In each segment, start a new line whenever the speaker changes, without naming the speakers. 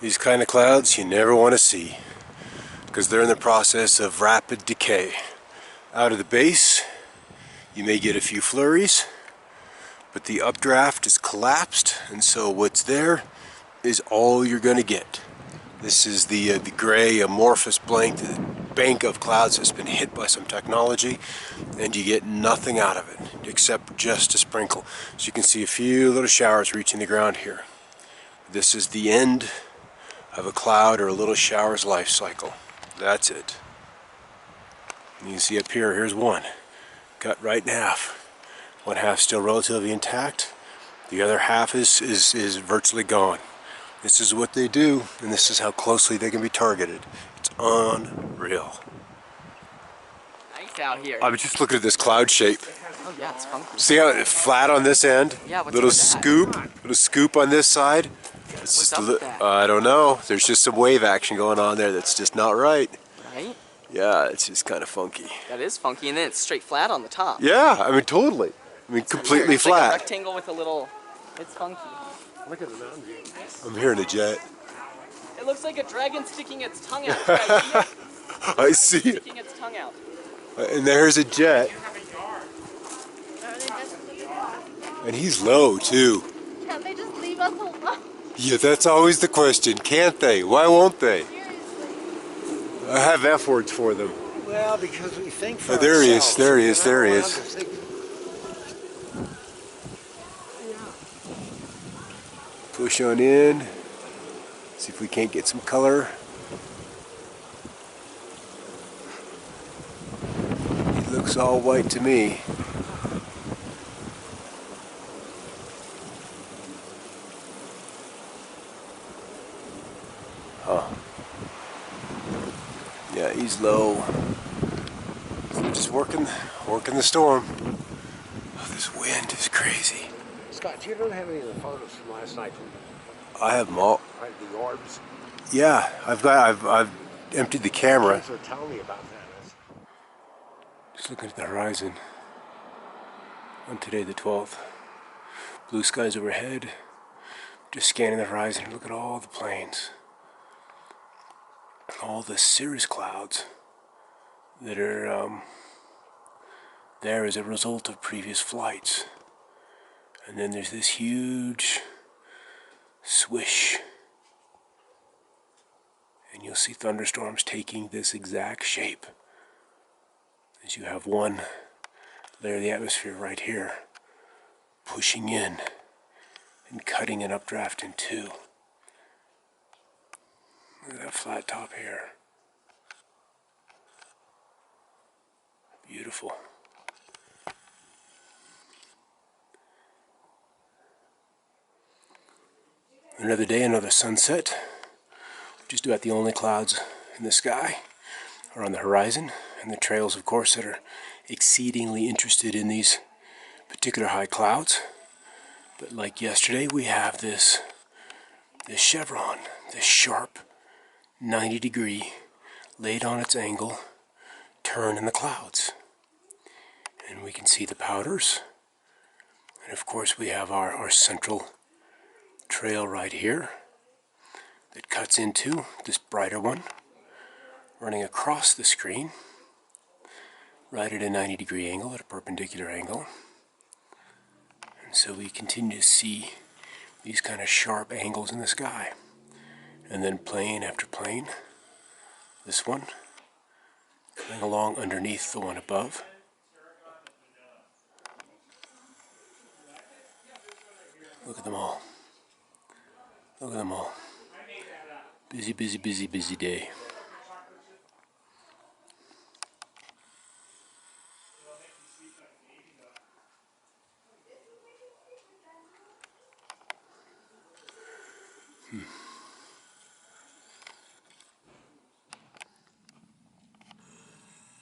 These kind of clouds you never want to see because they're in the process of rapid decay. Out of the base, you may get a few flurries, but the updraft is collapsed, and so what's there is all you're going to get. This is the gray amorphous bank of clouds that's been hit by some technology, and you get nothing out of it except just a sprinkle. So you can see a few little showers reaching the ground here. This is the end of a cloud or a little shower's life cycle. That's it. And you can see up here, here's one, cut right in half. One half still relatively intact. The other half is virtually gone. This is what they do, and this is how closely they can be targeted. It's unreal.
Nice out here.
I was just looking at this cloud shape.
Oh yeah, it's funky.
See how it's flat on this end?
Yeah, what's
little
up with
scoop,
that?
little scoop on this side. It's
What's
just
up with that?
I don't know. There's just some wave action going on there that's just not right.
Right?
Yeah, it's just kind of funky.
That is funky, and then it's straight flat on the top.
Yeah, I mean totally. I mean
It's
completely
weird. It's like
flat.
a rectangle with a little. It's funky.
Look at the mountain view.
I'm hearing a jet.
It looks like a dragon sticking its tongue out. Right?
I see it.
Sticking its tongue out.
And there's a jet. And he's low too.
Can't they just leave us alone?
Yeah, that's always the question. Can't they? Why won't they?
Seriously.
I have F words for them.
Well, because we think for
There he is,
ourselves.
there he is, there he
We're
is.
not allowed to think.
Push on in. See if we can't get some color. It looks all white to me. Huh. Yeah, he's low. So just working the storm. Oh, this wind is crazy.
Scott, you don't have any of the photos from last night from
I have them all.
the orbs.
Yeah, I've emptied the camera.
Thanks for telling me about that.
Just looking at the horizon on today the 12th. Blue skies overhead. Just scanning the horizon. Look at all the planes. All the cirrus clouds that are there as a result of previous flights. And then there's this huge swish. And you'll see thunderstorms taking this exact shape. As you have one layer of the atmosphere right here, pushing in and cutting an updraft in two. Look at that flat top here. Beautiful. Another day, another sunset. Just about the only clouds in the sky are on the horizon, and the trails, of course, that are exceedingly interested in these particular high clouds. But like yesterday, we have this chevron, this sharp 90-degree, laid on its angle, turn in the clouds. And we can see the powders. And of course, we have our central trail right here that cuts into this brighter one, running across the screen, right at a 90-degree angle, at a perpendicular angle. And so we continue to see these kind of sharp angles in the sky. And then plane after plane, this one, coming along underneath the one above. Look at them all. Look at them all. Busy, busy, busy, busy day.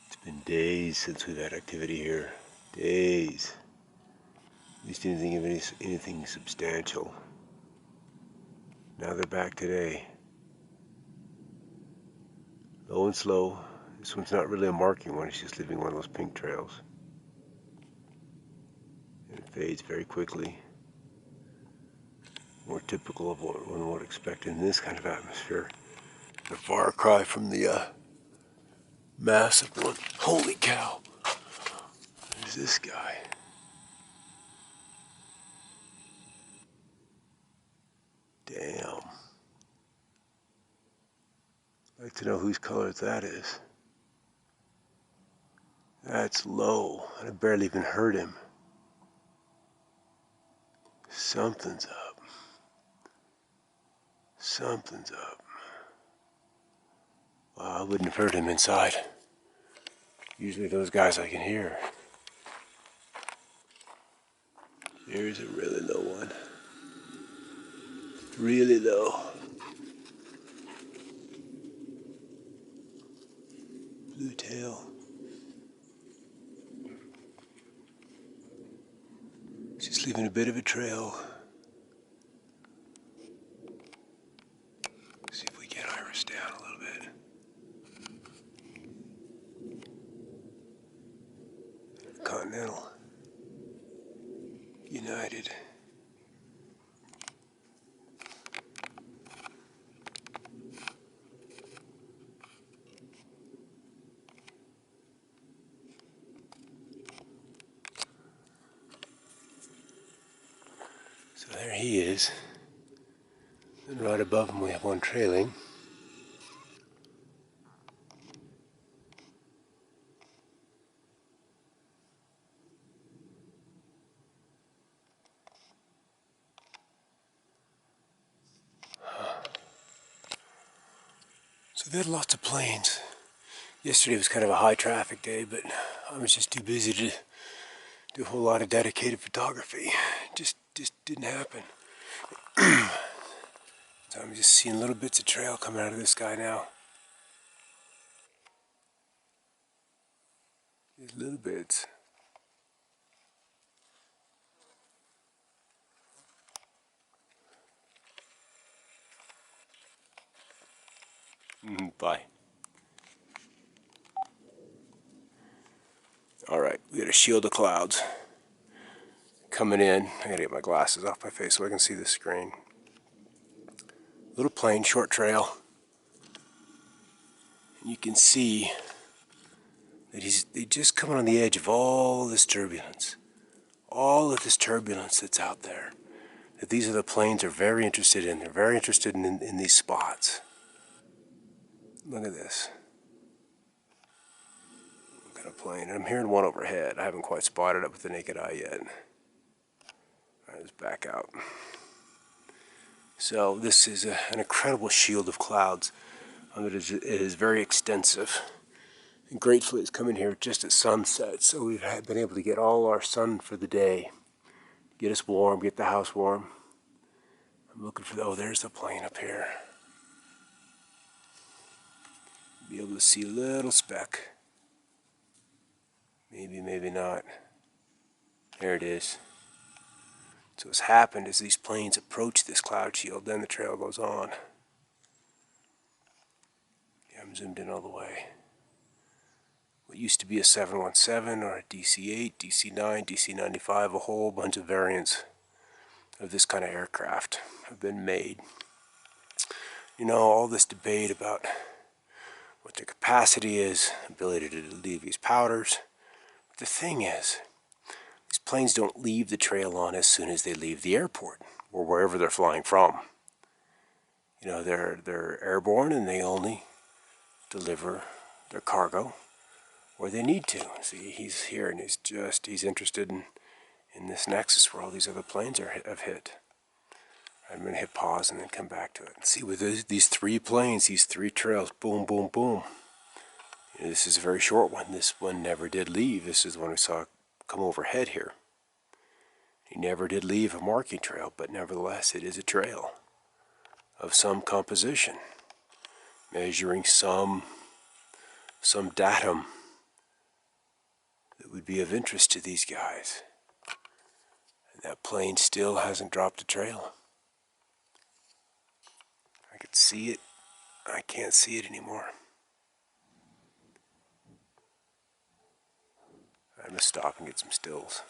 It's been days since we've had activity here. Days. At least anything substantial. Now they're back today. Low and slow. This one's not really a marking one, it's just leaving one of those pink trails. And it fades very quickly. More typical of what one would expect in this kind of atmosphere. A far cry from the massive one. Holy cow! There's this guy. Damn. I'd like to know whose color that is. That's low. I barely even heard him. Something's up. Something's up. Wow, I wouldn't have heard him inside. Usually those guys I can hear. Here's a really low one. Really low. Blue tail. Just leaving a bit of a trail. See if we get Iris down a little bit. Continental. United. So there he is. And right above him we have one trailing. So we had lots of planes. Yesterday was kind of a high traffic day, but I was just too busy to do a whole lot of dedicated photography. Just didn't happen. So I'm just seeing little bits of trail coming out of this guy now. Just little bits. Bye. Alright, we got a shield of clouds coming in. I gotta get my glasses off my face so I can see the screen. Little plane, short trail. And you can see that he's just coming on the edge of all this turbulence. All of this turbulence that's out there. That these are the planes they're very interested in. They're very interested in these spots. Look at this. What kind of plane? I'm hearing one overhead. I haven't quite spotted it with the naked eye yet. Alright, let's back out. So this is an incredible shield of clouds. It is very extensive. And gratefully it's coming here just at sunset, so we've been able to get all our sun for the day. Get us warm, get the house warm. I'm looking for oh, there's the plane up here. Be able to see a little speck. Maybe, maybe not. There it is. So what's happened is these planes approach this cloud shield, then the trail goes on. Yeah, I'm zoomed in all the way. What used to be a 717 or a DC-8, DC-9, DC-95, a whole bunch of variants of this kind of aircraft have been made. You know, all this debate about what their capacity is, ability to leave these powders. But the thing is, these planes don't leave the trail on as soon as they leave the airport or wherever they're flying from. You know, they're airborne and they only deliver their cargo where they need to. See, he's here and he's interested in this nexus where all these other planes have hit. I'm going to hit pause and then come back to it. See, with these three planes, these three trails, boom, boom, boom. You know, this is a very short one. This one never did leave. This is the one we saw come overhead here. He never did leave a marking trail, but nevertheless, it is a trail of some composition, measuring some datum that would be of interest to these guys. And that plane still hasn't dropped a trail. I could see it. I can't see it anymore. I'm going to stop and get some stills.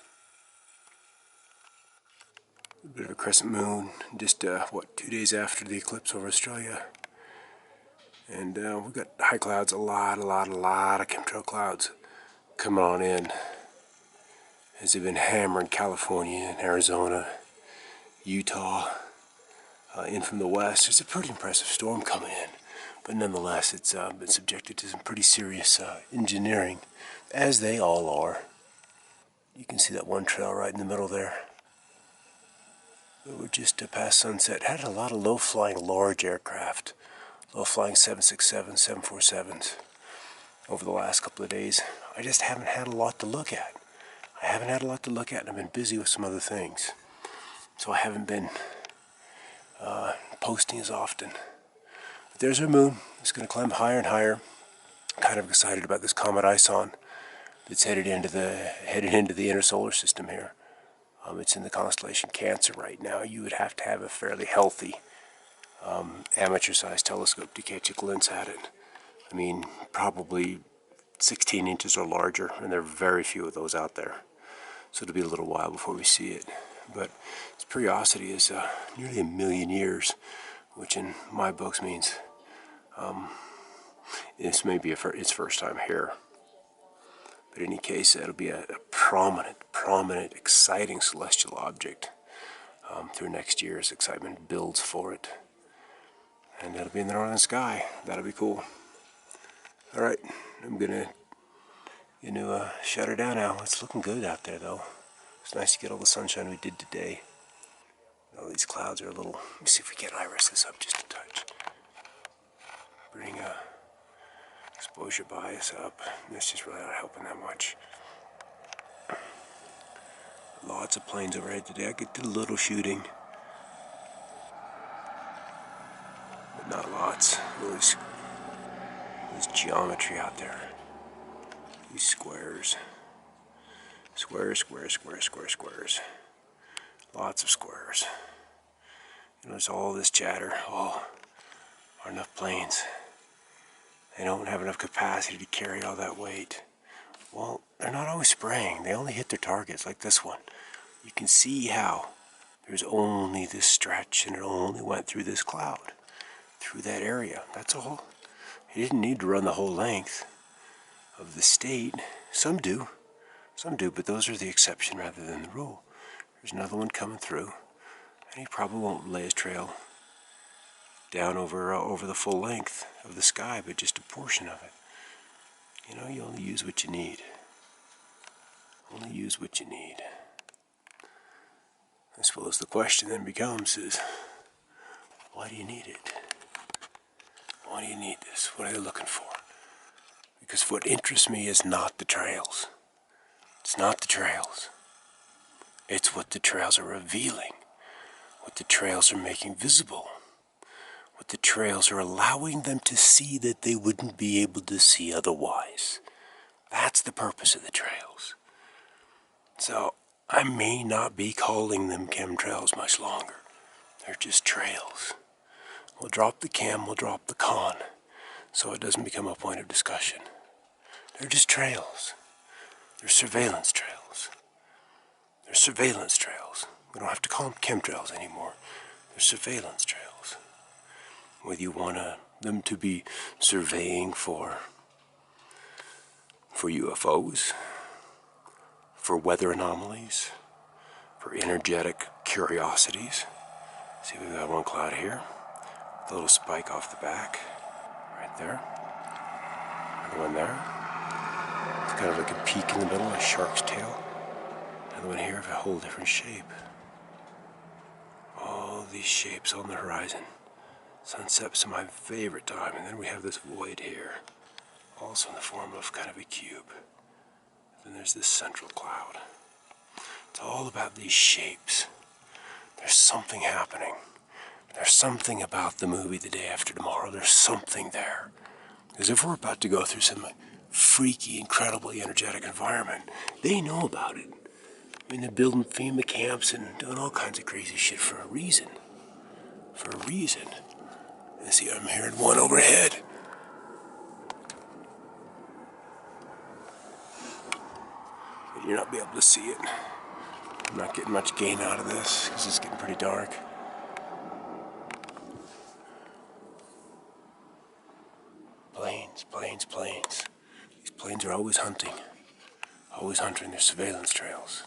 A bit of a crescent moon, just, 2 days after the eclipse over Australia. And we've got high clouds, a lot of chemtrail clouds coming on in. As they've been hammering California and Arizona, Utah, in from the west. There's a pretty impressive storm coming in. But nonetheless, it's been subjected to some pretty serious engineering, as they all are. You can see that one trail right in the middle there. We're just past sunset. Had a lot of low-flying large aircraft, low-flying 767s, 747s over the last couple of days. I just haven't had a lot to look at. And I've been busy with some other things. So I haven't been posting as often. But there's our moon. It's going to climb higher and higher. Kind of excited about this comet Ison that's headed into the inner solar system here. It's in the constellation Cancer right now. You would have to have a fairly healthy amateur-sized telescope to catch a glimpse at it. I mean, probably 16 inches or larger, and there are very few of those out there. So it'll be a little while before we see it. But its periodicity is nearly 1 million years, which in my books means this may be its first time here. But in any case, it'll be a prominent, exciting celestial object through next year as excitement builds for it. And it'll be in the northern sky. That'll be cool. All right, I'm gonna shut her down now. It's looking good out there, though. It's nice to get all the sunshine we did today. All these clouds are a little. Let me see if we can iris this up just a touch. Bring exposure bias up. This just really not helping that much. Lots of planes overhead today. I did a little shooting, but not lots. There's geometry out there. These squares. Squares. Lots of squares. There's all this chatter. Oh, are enough planes. They don't have enough capacity to carry all that weight. Well, they're not always spraying. They only hit their targets, like this one. You can see how there's only this stretch, and it only went through this cloud, through that area. That's all. It didn't need to run the whole length of the state. Some do, but those are the exception rather than the rule. There's another one coming through, and he probably won't lay his trail down over the full length of the sky, but just a portion of it. You only use what you need. I suppose the question then becomes is, why do you need it? Why do you need this? What are they looking for? Because what interests me is not the trails. It's not the trails. It's what the trails are revealing, what the trails are making visible, what the trails are allowing them to see that they wouldn't be able to see otherwise. That's the purpose of the trails. So I may not be calling them chemtrails much longer. They're just trails. We'll drop the chem, we'll drop the con, so it doesn't become a point of discussion. They're just trails. They're surveillance trails. We don't have to call them chemtrails anymore. They're surveillance trails. Whether you want them to be surveying for UFOs, for weather anomalies, for energetic curiosities. See, we've got one cloud here, with a little spike off the back, right there. Another one there. It's kind of like a peak in the middle, a shark's tail. Another one here of a whole different shape. All these shapes on the horizon. Sunset's my favorite time, and then we have this void here, also in the form of kind of a cube. Then there's this central cloud. It's all about these shapes. There's something happening. There's something about the movie The Day After Tomorrow. There's something there. Because if we're about to go through some freaky, incredibly energetic environment, they know about it. I mean, they're building FEMA camps and doing all kinds of crazy shit for a reason. And see, I'm hearing one overhead. But you'll not be able to see it. I'm not getting much gain out of this because it's getting pretty dark. Planes, planes, planes. These planes are always hunting their surveillance trails.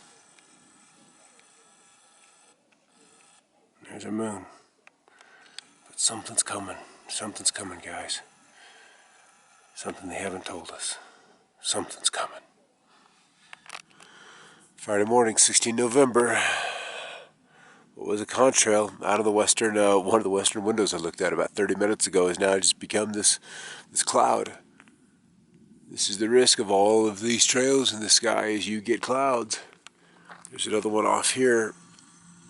There's our moon. But something's coming, guys. Something they haven't told us. Something's coming. Friday morning, 16 November. What was a contrail out of the western, one of the western windows I looked at about 30 minutes ago has now just become this cloud. This is the risk of all of these trails in the sky as you get clouds. There's another one off here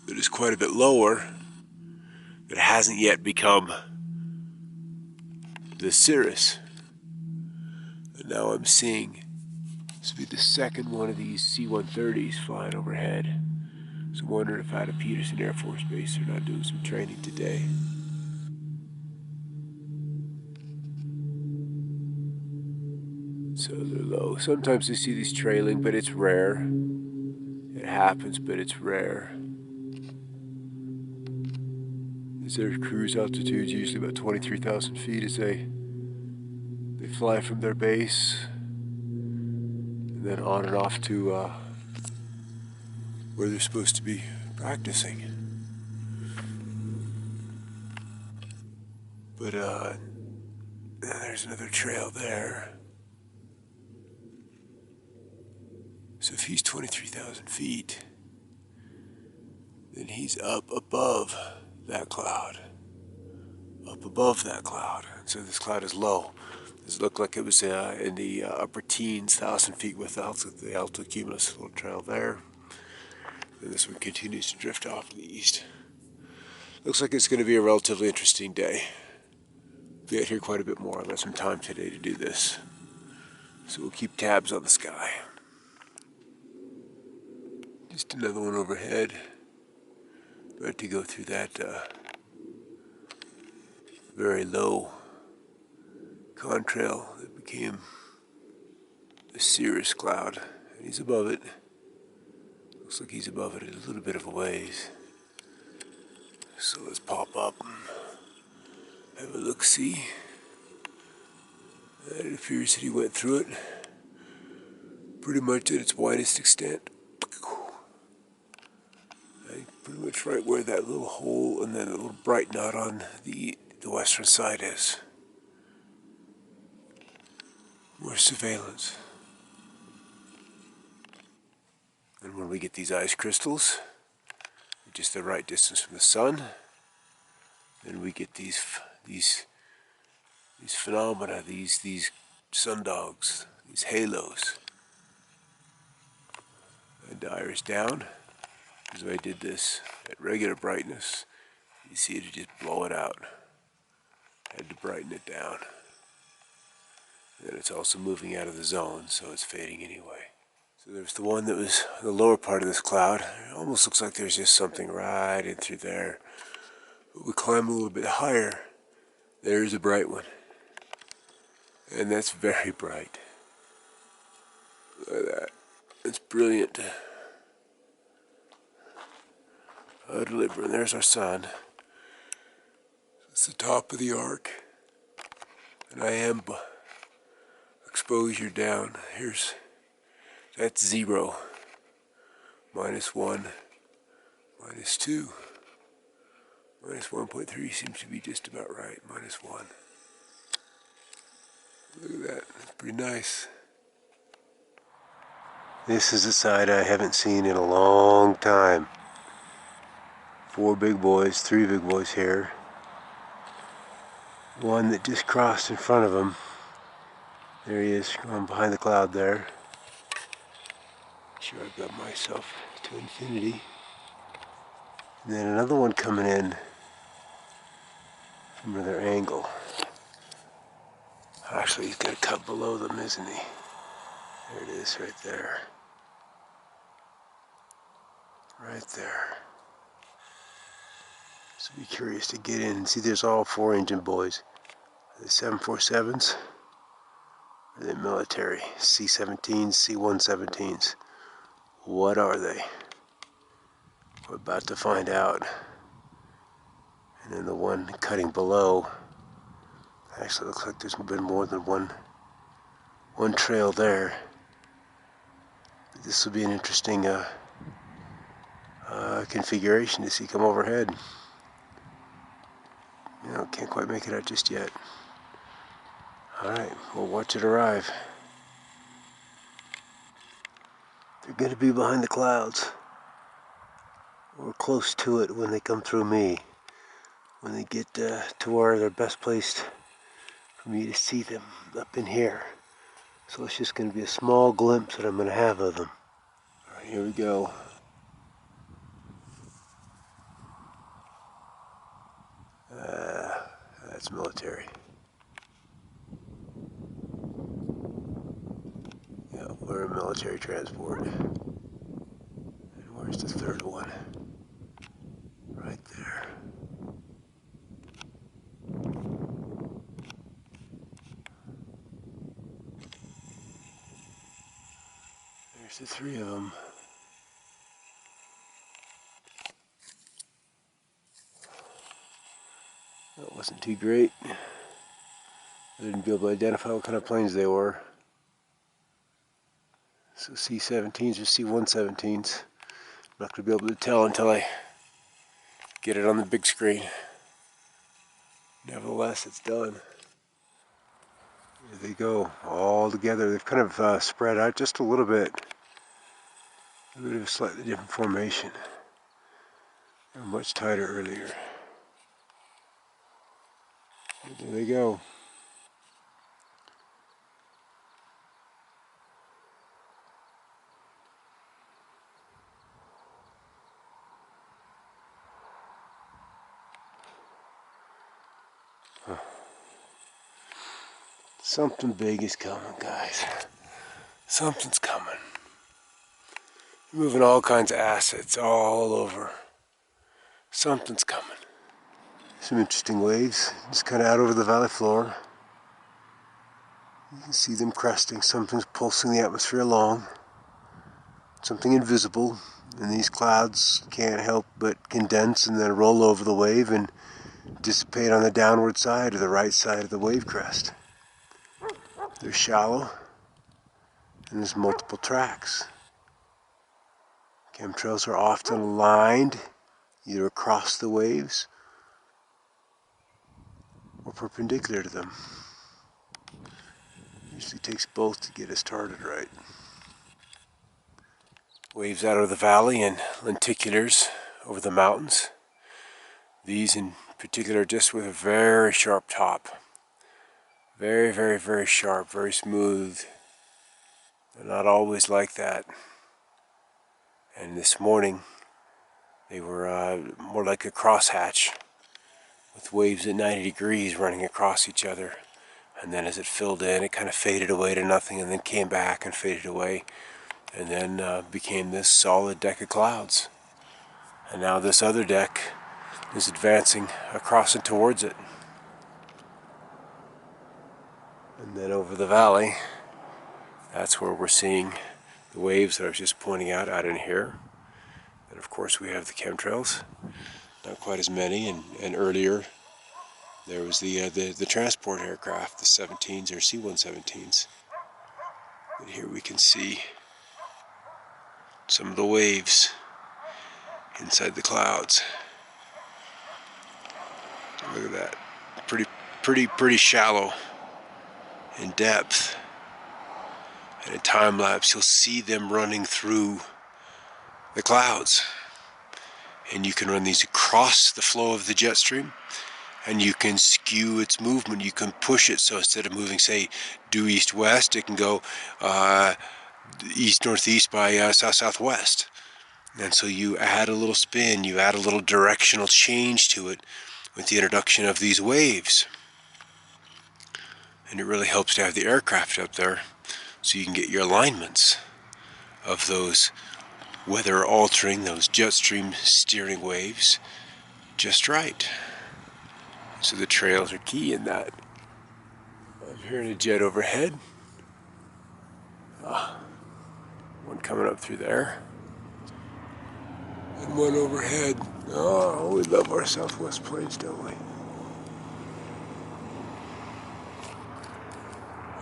that is quite a bit lower that hasn't yet become the cirrus. And now I'm seeing this will be the second one of these C-130s flying overhead. So I'm wondering if out of Peterson Air Force Base they're not doing some training today. So they're low. Sometimes I see these trailing, but it's rare. It happens, but it's rare. As their cruise altitude is usually about 23,000 feet as they fly from their base and then on and off to where they're supposed to be practicing. But there's another trail there. So if he's 23,000 feet, then he's up above that cloud. Up above that cloud. So this cloud is low. This looked like it was in the upper teens, 1,000 feet with the altocumulus little trail there. And this one continues to drift off to the east. Looks like it's going to be a relatively interesting day. We'll be out here quite a bit more. I've got some time today to do this. So we'll keep tabs on the sky. Just another one overhead. About to go through that very low contrail that became the cirrus cloud. And he's above it. Looks like he's above it a little bit of a ways. So let's pop up and have a look-see. And it appears that he went through it pretty much at its widest extent. Pretty much right where that little hole and then a little bright knot on the western side is. More surveillance. And when we get these ice crystals, just the right distance from the sun, then we get these phenomena, these sundogs, these halos. And iris down. Because if I did this at regular brightness, you see it just blow it out. I had to brighten it down. And it's also moving out of the zone, so it's fading anyway. So there's the one that was the lower part of this cloud. It almost looks like there's just something right in through there. But we climb a little bit higher. There's a bright one. And that's very bright. Look at that. It's brilliant. Deliver, and there's our sun. It's the top of the arc, and I am exposure down. That's 0, -1, -2, -1.3 seems to be just about right. -1. Look at that. That's pretty nice. This is a side I haven't seen in a long time. 4 big boys, 3 big boys here. One that just crossed in front of him. There he is, going behind the cloud there. Make sure I've got myself to infinity. And then another one coming in from another angle. Actually, he's got a cut below them, isn't he? There it is, right there. Right there. So be curious to get in and see there's all 4 engine boys. Are they 747s? Are they military? C-17s, C-117s? What are they? We're about to find out. And then the one cutting below, actually looks like there's been more than one trail there. This will be an interesting configuration to see come overhead. You know, can't quite make it out just yet. Alright, we'll watch it arrive. They're going to be behind the clouds, or close to it when they come through me. When they get to where they're best placed for me to see them, up in here. So it's just going to be a small glimpse that I'm going to have of them. Alright, here we go. That's military. Yeah, we're in military transport. And where's the third one? Right there. There's the three of them. That wasn't too great. I didn't be able to identify what kind of planes they were. So C-17s or C-117s. I'm not going to be able to tell until I get it on the big screen. Nevertheless, it's done. There they go, all together. They've kind of spread out just a little bit. A bit of a slightly different formation. They were much tighter earlier. But there they go. Something big is coming, guys. Something's coming. Moving all kinds of assets all over. Something's coming. Some interesting waves, just kind of out over the valley floor. You can see them cresting. Something's pulsing the atmosphere along. Something invisible. And these clouds can't help but condense and then roll over the wave and dissipate on the downward side or the right side of the wave crest. They're shallow, and there's multiple tracks. Chemtrails are often aligned, either across the waves or perpendicular to them. Usually takes both to get us started right. Waves out of the valley and lenticulars over the mountains. These in particular just with a very sharp top. Very, very, very sharp, very smooth. They're not always like that. And this morning, they were more like a crosshatch, with waves at 90 degrees running across each other. And then as it filled in, it kind of faded away to nothing, and then came back and faded away, and then became this solid deck of clouds. And now this other deck is advancing across and towards it. And then over the valley, that's where we're seeing the waves that I was just pointing out in here. And of course we have the chemtrails, not quite as many, and earlier there was the transport aircraft, the 17s or C-117s. And here we can see some of the waves inside the clouds. Look at that, pretty shallow in depth. And in time lapse, you'll see them running through the clouds. And you can run these across the flow of the jet stream, and you can skew its movement. You can push it so instead of moving, say, due east-west, it can go east-northeast by south-southwest. And so you add a little spin, you add a little directional change to it with the introduction of these waves. And it really helps to have the aircraft up there so you can get your alignments of those weather altering, those jet stream steering waves just right. So the trails are key in that. I'm hearing a jet overhead. One coming up through there. from one overhead. Oh, we love our Southwest Plains, don't we?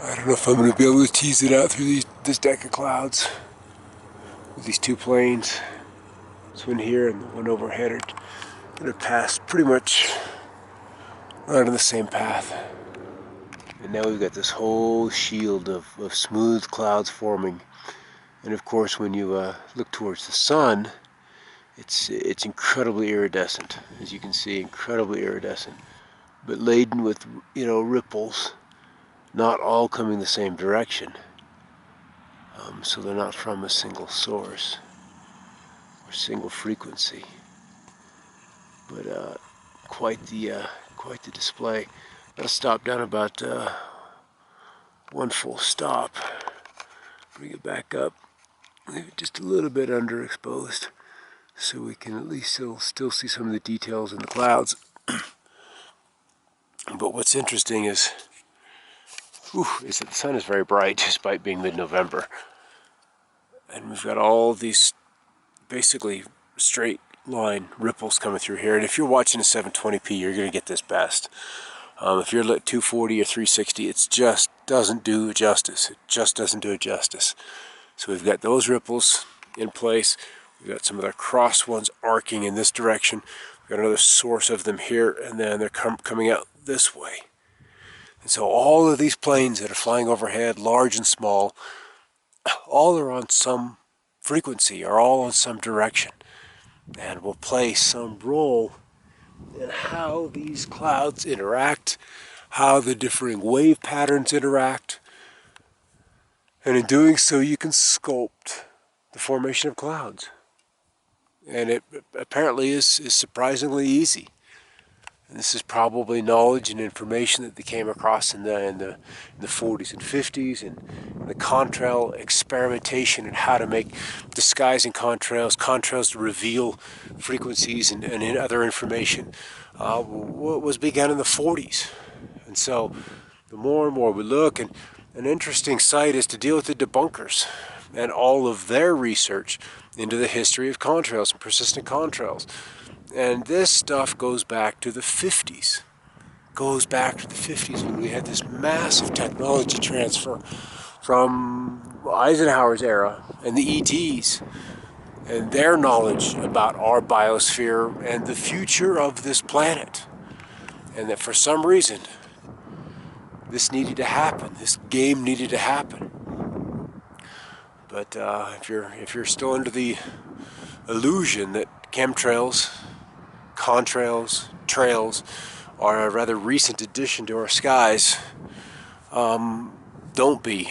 I don't know if I'm going to be able to tease it out through this deck of clouds. With these two planes. This one here and the one overhead are going to pass pretty much right on the same path. And now we've got this whole shield of smooth clouds forming. And of course, when you look towards the sun, it's incredibly iridescent, as you can see, incredibly iridescent, but laden with ripples, not all coming the same direction. So they're not from a single source or single frequency, but quite the display. I'll stop down about one full stop, bring it back up, leave it just a little bit underexposed, so we can at least still see some of the details in the clouds. But what's interesting is that the sun is very bright despite being mid-November. And we've got all these basically straight line ripples coming through here. And if you're watching a 720p, you're going to get this best. If you're at 240 or 360, it just doesn't do it justice. It just doesn't do it justice. So we've got those ripples in place. We've got some of the cross ones arcing in this direction. We've got another source of them here, and then they're coming out this way. And so all of these planes that are flying overhead, large and small, all are on some frequency, are all on some direction, and will play some role in how these clouds interact, how the differing wave patterns interact, and in doing so you can sculpt the formation of clouds. And it apparently is surprisingly easy. And this is probably knowledge and information that they came across in the 40s and 50s, and the contrail experimentation and how to make disguising contrails to reveal frequencies and other information was begun in the 40s. And so the more and more we look, and an interesting site is to deal with the debunkers and all of their research into the history of contrails and persistent contrails. And this stuff goes back to the 50s. Goes back to the 50s when we had this massive technology transfer from Eisenhower's era and the ETs and their knowledge about our biosphere and the future of this planet. And that for some reason, this needed to happen. This game needed to happen. But if you're still under the illusion that chemtrails, contrails, trails are a rather recent addition to our skies, don't be.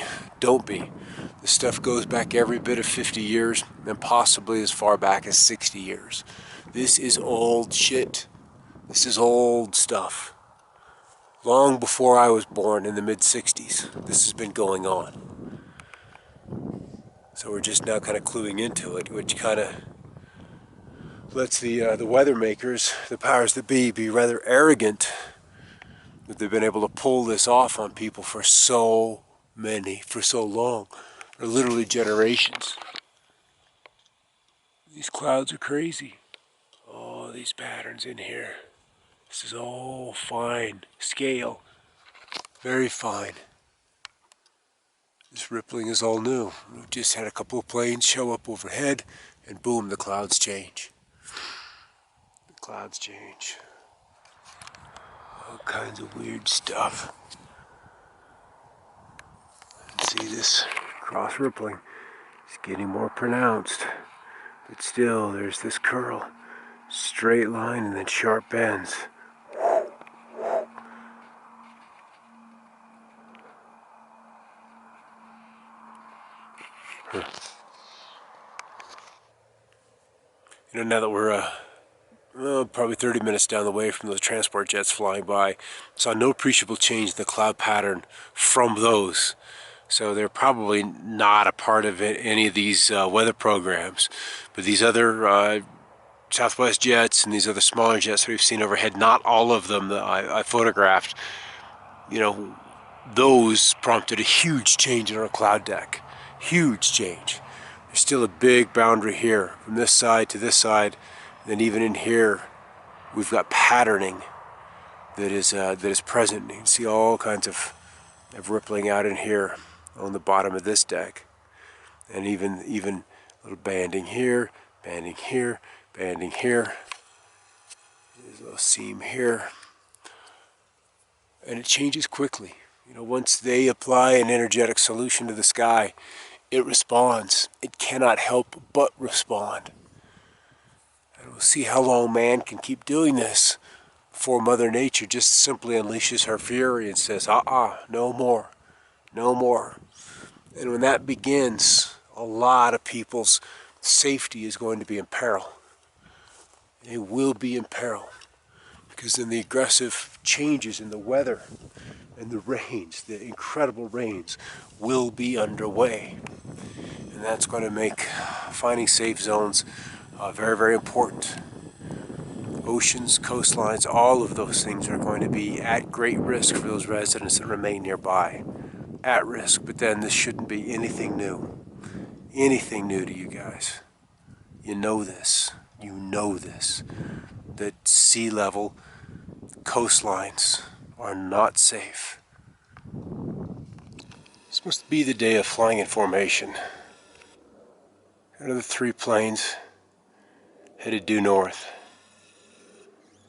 This stuff goes back every bit of 50 years and possibly as far back as 60 years. This is old shit. This is old stuff. Long before I was born in the mid-60s, this has been going on. So we're just now kind of cluing into it, which kind of lets the weather makers, the powers that be rather arrogant that they've been able to pull this off on people for so long, for literally generations. These clouds are crazy. Oh, these patterns in here. This is all fine scale, very fine. This rippling is all new. We've just had a couple of planes show up overhead, and boom, the clouds change. Clouds change. All kinds of weird stuff. And see this cross rippling. It's getting more pronounced. But still, there's this curl. Straight line and then sharp bends. You know, now that we're probably 30 minutes down the way from those transport jets flying by, saw no appreciable change in the cloud pattern from those. So they're probably not a part of any of these weather programs. But these other Southwest jets and these other smaller jets that we've seen overhead, not all of them that I photographed, you know, those prompted a huge change in our cloud deck. Huge change. There's still a big boundary here, from this side to this side. Then even in here, we've got patterning that is present. You can see all kinds of rippling out in here on the bottom of this deck, and even a little banding here, banding here, banding here. There's a little seam here, and it changes quickly. You know, once they apply an energetic solution to the sky, it responds. It cannot help but respond. And we'll see how long man can keep doing this before Mother Nature just simply unleashes her fury and says, no more, no more. And when that begins, a lot of people's safety is going to be in peril. They will be in peril, because then the aggressive changes in the weather and the rains, the incredible rains, will be underway. And that's going to make finding safe zones very, very important. Oceans, coastlines, all of those things are going to be at great risk for those residents that remain nearby. At risk, but then this shouldn't be anything new. Anything new to you guys. You know this. You know this. That sea level coastlines are not safe. This must be the day of flying in formation. Another 3 planes headed due north.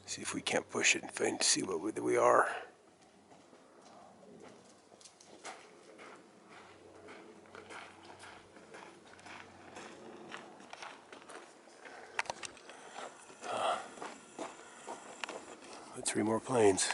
See if we can't push it and see what we are. Three more planes.